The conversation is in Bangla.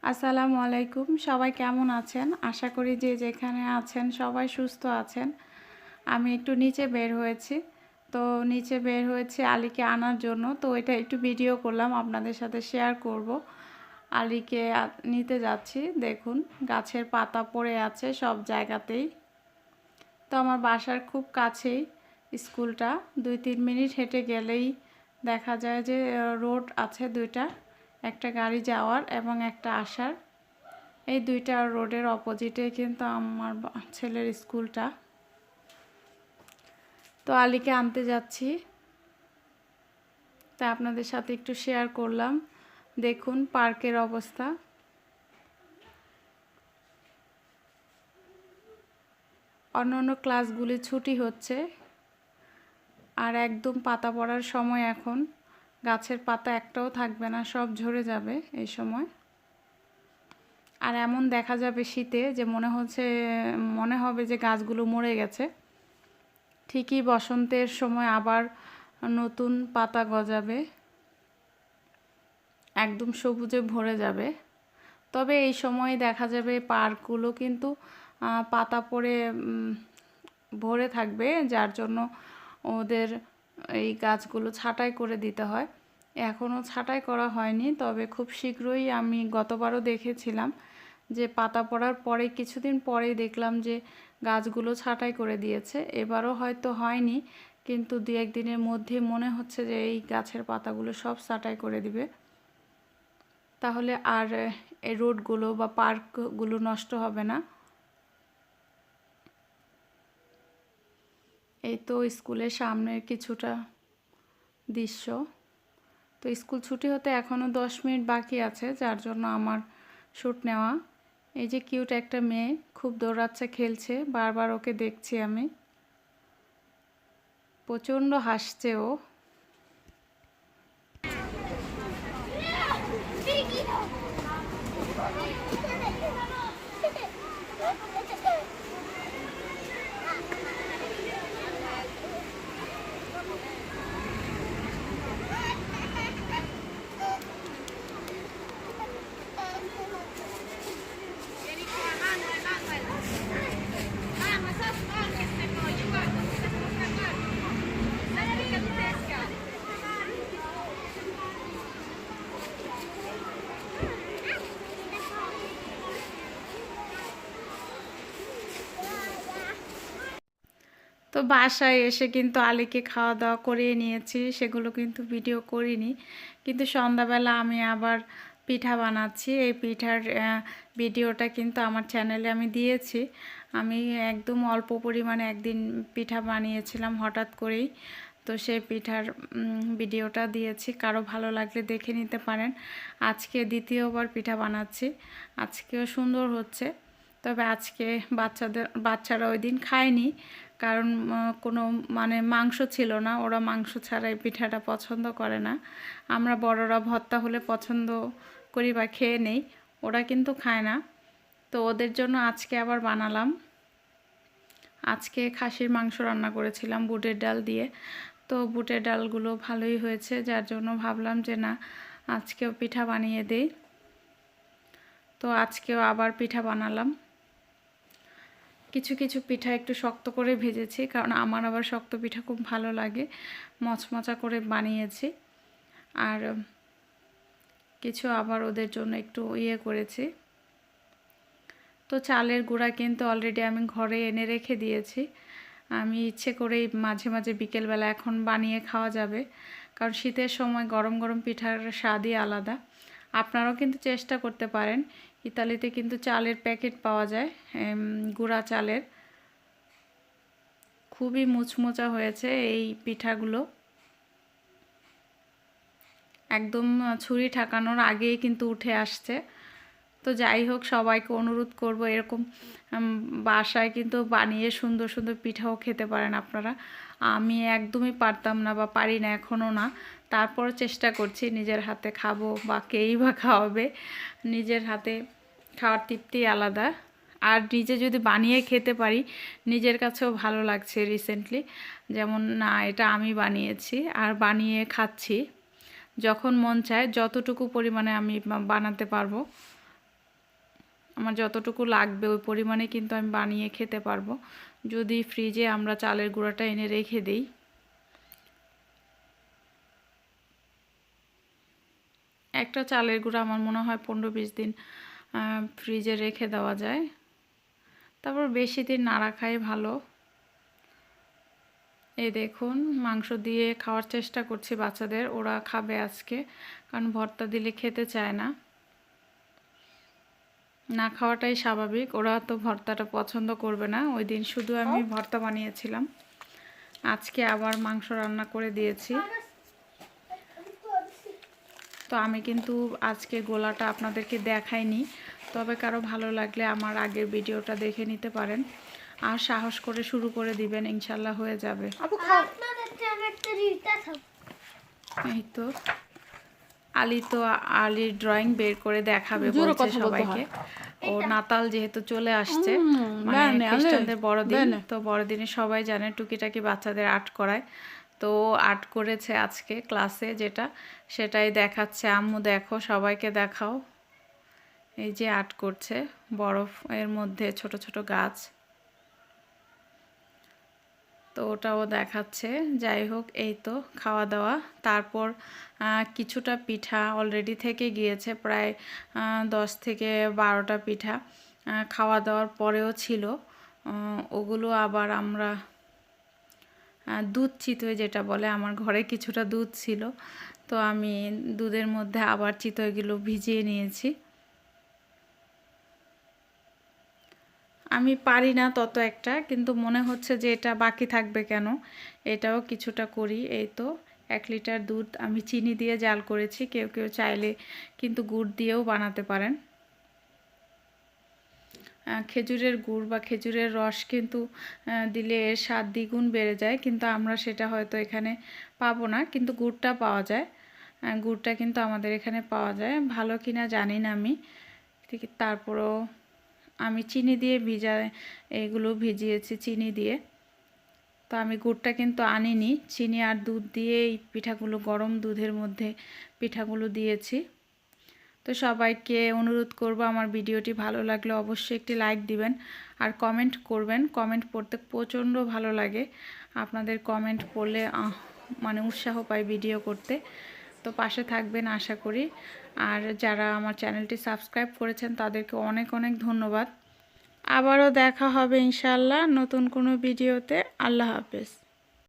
আসসালামু আলাইকুম। সবাই কেমন আছেন? আশা করি যে যেখানে আছেন সবাই সুস্থ আছেন। আমি একটু নিচে বের হয়েছি। তো নিচে বের হয়েছি আলীকে আনার জন্য। তো এটা একটু ভিডিও করলাম, আপনাদের সাথে শেয়ার করব। আলীকে নিতে যাচ্ছি। দেখুন গাছের পাতা পড়ে আছে সব জায়গাতেই। তো আমার বাসার খুব কাছেই স্কুলটা। 2-3 মিনিট হেঁটে গেলেই দেখা যায় যে রোড আছে দুইটা, একটা গাড়ি যাওয়ার এবং একটা আসার। এই দুইটা রোডের অপোজিটে কিন্তু আমার ছেলের স্কুলটা। তো আলীকে আনতে যাচ্ছি, তা আপনাদের সাথে একটু শেয়ার করলাম। দেখুন পার্কের অবস্থা। অন্যান্য ক্লাসগুলি ছুটি হচ্ছে, আর একদম পাতা পড়ার সময় এখন। গাছের পাতা একটাও থাকবে না, সব ঝরে যাবে এই সময়। আর এমন দেখা যাবে শীতে যে মনে হবে যে গাছগুলো মরে গেছে। ঠিকই বসন্তের সময় আবার নতুন পাতা গজাবে, একদম সবুজে ভরে যাবে। তবে এই সময় দেখা যাবে পার্কগুলো কিন্তু পাতা পড়ে ভরে থাকবে, যার জন্য ওদের এই গাছগুলো ছাঁটাই করে দিতে হয়। এখনও ছাঁটাই করা হয়নি, তবে খুব শীঘ্রই। আমি গতবারও দেখেছিলাম যে পাতা পড়ার পরে কিছুদিন পরেই দেখলাম যে গাছগুলো ছাঁটাই করে দিয়েছে। এবারও হয়তো হয়নি, কিন্তু 2-1 দিনের মধ্যে মনে হচ্ছে যে এই গাছের পাতাগুলো সব ছাঁটাই করে দিবে। তাহলে আর এই রোডগুলো বা পার্কগুলো নষ্ট হবে না। এই তো স্কুলের সামনের কিছুটা দৃশ্য। তো স্কুল ছুটি হতে এখনও 10 মিনিট বাকি আছে, যার জন্য আমার শ্যুট নেওয়া। এই যে কিউট একটা মেয়ে খুব দৌড়াচ্ছে, খেলছে, বারবার ওকে দেখছি আমি। প্রচণ্ড হাসছে ও। তো বাসায় এসে কিন্তু আলীকে খাওয়া দাওয়া করিয়ে নিয়েছি, সেগুলো কিন্তু ভিডিও করিনি। কিন্তু সন্ধ্যাবেলা আমি আবার পিঠা বানাচ্ছি। এই পিঠার ভিডিওটা কিন্তু আমার চ্যানেলে আমি দিয়েছি। আমি একদম অল্প পরিমাণে একদিন পিঠা বানিয়েছিলাম হঠাৎ করেই। তো সেই পিঠার ভিডিওটা দিয়েছি, কারো ভালো লাগলে দেখে নিতে পারেন। আজকে দ্বিতীয়বার পিঠা বানাচ্ছি, আজকেও সুন্দর হচ্ছে। তবে আজকে বাচ্চারা ওই দিন খায়নি, কারণ কোনো মাংস ছিল না। ওরা মাংস ছাড়া এই পিঠাটা পছন্দ করে না। আমরা বড়রা ভর্তা হলে পছন্দ করি বা খেয়ে নেই, ওরা কিন্তু খায় না। তো ওদের জন্য আজকে আবার বানালাম। আজকে খাসির মাংস রান্না করেছিলাম বুটের ডাল দিয়ে। তো বুটের ডালগুলো ভালোই হয়েছে, যার জন্য ভাবলাম যে না, আজকেও পিঠা বানিয়ে দেই। তো আজকেও আবার পিঠা বানালাম। কিছু কিছু পিঠা একটু শক্ত করে ভেজেছি, কারণ আমার আবার শক্ত পিঠা খুব ভালো লাগে। মচমচা করে বানিয়েছি। আর কিছু আবার ওদের জন্য একটু করেছি। তো চালের গুঁড়া কিন্তু অলরেডি আমি ঘরে এনে রেখে দিয়েছি। আমি ইচ্ছে করেই মাঝে মাঝে বিকেলবেলা এখন বানিয়ে খাওয়া যাবে, কারণ শীতের সময় গরম গরম পিঠার স্বাদই আলাদা। আপনারাও কিন্তু চেষ্টা করতে পারেন। ইতালিতে কিন্তু চালের প্যাকেট পাওয়া যায়, গুঁড়া চালের। খুবই মুচমোচা হয়েছে এই পিঠাগুলো। একদম ছুরি ঠাকানোর আগেই কিন্তু উঠে আসছে। তো যাই হোক, সবাইকে অনুরোধ করব এরকম বাসায় কিন্তু বানিয়ে সুন্দর সুন্দর পিঠাও খেতে পারেন আপনারা। আমি একদমই পারতাম না বা পারি না, এখনও না। তারপর চেষ্টা করছি, নিজের হাতে খাবো বা কেই বা খাওয়াবে। নিজের হাতে খাওয়ার তৃপ্তি আলাদা। আর নিজে যদি বানিয়ে খেতে পারি, নিজের কাছেও ভালো লাগছে রিসেন্টলি। যেমন না, এটা আমি বানিয়েছি আর বানিয়ে খাচ্ছি। যখন মন চায় যতটুকু পরিমাণে আমি বানাতে পারবো। আমার যতটুকু লাগবে ওই পরিমাণে কিন্তু আমি বানিয়ে খেতে পারবো যদি ফ্রিজে আমরা চালের গুঁড়াটা এনে রেখে দিই। একটা চালের গুঁড়া আমার মনে হয় 15-20 দিন ফ্রিজে রেখে দেওয়া যায়, তারপর বেশি দিন না রাখাই ভালো। এই দেখুন মাংস দিয়ে খাওয়ার চেষ্টা করছি বাচ্চাদের, ওরা খাবে আজকে, কারণ ভর্তা দিলে খেতে চায় না, না খাওয়াটাই স্বাভাবিক। ওরা তো ভর্তাটা পছন্দ করবে না। ওই দিন শুধু আমি ভর্তা বানিয়েছিলাম, আজকে আবার মাংস রান্না করে দিয়েছি। তো আমি কিন্তু আজকে গোলাটা আপনাদেরকে দেখাইনি, তবে কারো ভালো লাগলে আমার আগের ভিডিওটা দেখে নিতে পারেন, আর সাহস করে শুরু করে দিবেন, ইনশাল্লাহ হয়ে যাবে। এই তো আলির ড্রয়িং বের করে দেখাবে বলছে সবাইকে। ও নাতাল যেহেতু চলে আসছে, মানে খ্রিস্টানদের বড়দিন, তো বড়দিনে সবাই জানে টুকিটাকি বাচ্চাদের আর্ট করায়, তো আর্ট করেছে আজকে ক্লাসে, সেটাই দেখাচ্ছে। আম্মু দেখো, সবাইকে দেখাও, এই যে আর্ট করছে বরফ এর মধ্যে ছোট ছোট গাছ, তো ওটাও দেখাচ্ছে। যাই হোক, এই তো খাওয়া দাওয়া, তারপর কিছুটা পিঠা অলরেডি থেকে গিয়েছে, প্রায় 10 থেকে 12টা পিঠা খাওয়া দাওয়ার পরেও ছিল। ওগুলো আবার আমরা দুধ চিতই যেটা বলে, আমার ঘরে কিছুটা দুধ ছিল, তো আমি দুধের মধ্যে আবার চিতইগুলো ভিজিয়ে নিয়েছি। আমি পারি না তত একটা, কিন্তু মনে হচ্ছে যে এটা বাকি থাকবে কেন, এটাও কিছুটা করি। এই তো 1 লিটার দুধ আমি চিনি দিয়ে জাল করেছি, কেউ কেউ চাইলে কিন্তু গুড় দিয়েও বানাতে পারেন। খেজুরের গুড় বা খেজুরের রস কিন্তু দিলে এর স্বাদ দ্বিগুণ বেড়ে যায়, কিন্তু আমরা সেটা হয়তো এখানে পাবো না, কিন্তু গুড়টা পাওয়া যায়। গুড়টা কিন্তু আমাদের এখানে পাওয়া যায়, ভালো কিনা জানি না আমি, ঠিক। তারপরও আমি চিনি দিয়ে এগুলো ভিজিয়েছি চিনি দিয়ে, তো আমি গুড়টা কিন্তু আনিনি, চিনি আর দুধ দিয়ে এই পিঠাগুলো, গরম দুধের মধ্যে পিঠাগুলো দিয়েছি। তো সবাইকে অনুরোধ করব, আমার ভিডিওটি ভালো লাগলে অবশ্যই একটি লাইক দিবেন আর কমেন্ট করবেন। কমেন্ট পড়তে প্রচণ্ড ভালো লাগে, আপনাদের কমেন্ট পড়লে মানে উৎসাহ পাই ভিডিও করতে। তো পাশে থাকবেন আশা করি, আর যারা আমার চ্যানেলটি সাবস্ক্রাইব করেছেন তাদেরকে অনেক অনেক ধন্যবাদ। আবারও দেখা হবে ইনশাআল্লাহ নতুন কোনো ভিডিওতে। আল্লাহ হাফেজ।